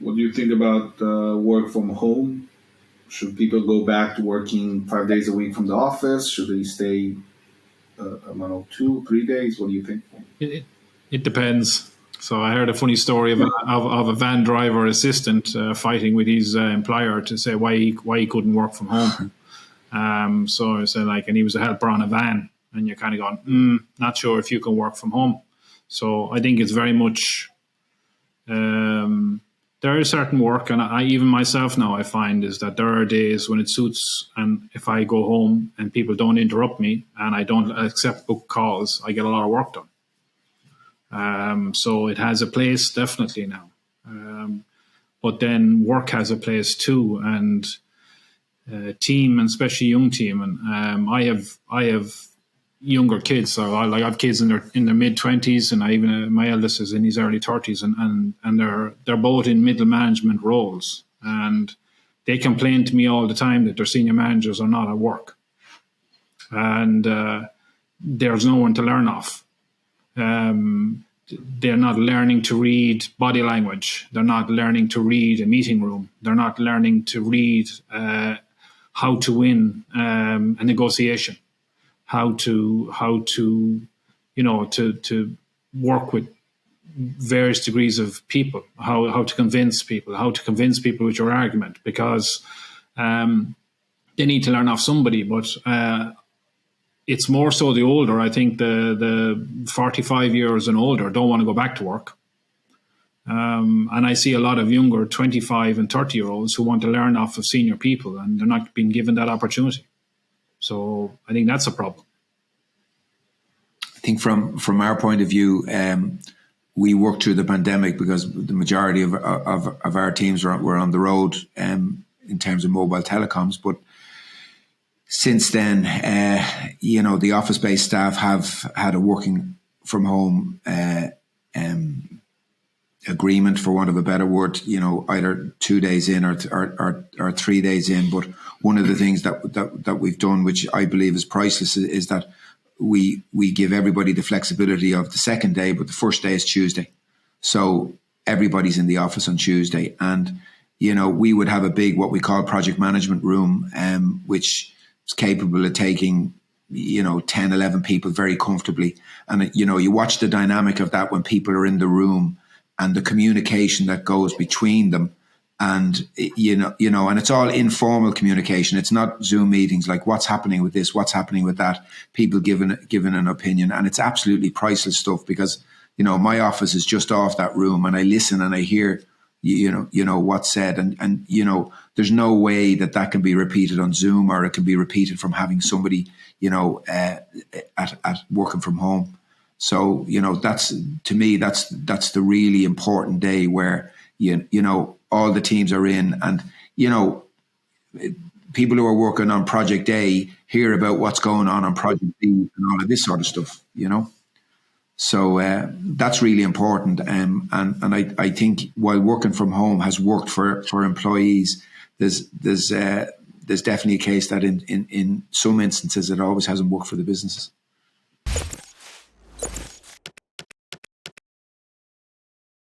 What do you think about work from home? Should people go back to working 5 days a week from the office? Should they stay, I don't know, 2, 3 days? What do you think? It, it depends. So I heard a funny story of a van driver assistant fighting with his employer to say why he couldn't work from home. So I said and he was a helper on a van, and you're kind of going, not sure if you can work from home. So I think it's very much. There is certain work, and I even myself now I find is that there are days when it suits, and if I go home and people don't interrupt me and I don't accept book calls, I get a lot of work done. So it has a place definitely now, but then work has a place too, and team, and especially young team. And I have younger kids, so I have kids in their mid-20s, and I even my eldest is in his early 30s, and they're both in middle management roles, and they complain to me all the time that their senior managers are not at work, and there's no one to learn off. They're not learning to read body language. They're not learning to read a meeting room. They're not learning to read how to win a negotiation. How to to work with various degrees of people, how to convince people with your argument, because they need to learn off somebody. But it's more so the older. I think the 45 years and older don't want to go back to work. And I see a lot of younger 25 and 30-year-olds who want to learn off of senior people, and they're not being given that opportunity. So I think that's a problem. I think from our point of view, we worked through the pandemic because the majority of our teams were on the road in terms of mobile telecoms. But since then, the office-based staff have had a working from home agreement, for want of a better word, either 2 days in or 3 days in. But one of the things that we've done, which I believe is priceless, is that we give everybody the flexibility of the second day, but the first day is Tuesday. So everybody's in the office on Tuesday. And, we would have a big, what we call project management room, which is capable of taking 10, 11 people very comfortably. And, you watch the dynamic of that when people are in the room, and the communication that goes between them, and and it's all informal communication. It's not Zoom meetings like what's happening with this, what's happening with that. People giving an opinion, and it's absolutely priceless stuff, because my office is just off that room, and I listen and I hear what's said, and there's no way that can be repeated on Zoom, or it can be repeated from having somebody at working from home. So, that's, to me, that's the really important day where, all the teams are in, and, people who are working on Project A hear about what's going on Project B and all of this sort of stuff, So that's really important. And I think while working from home has worked for employees, there's definitely a case that in some instances it always hasn't worked for the businesses.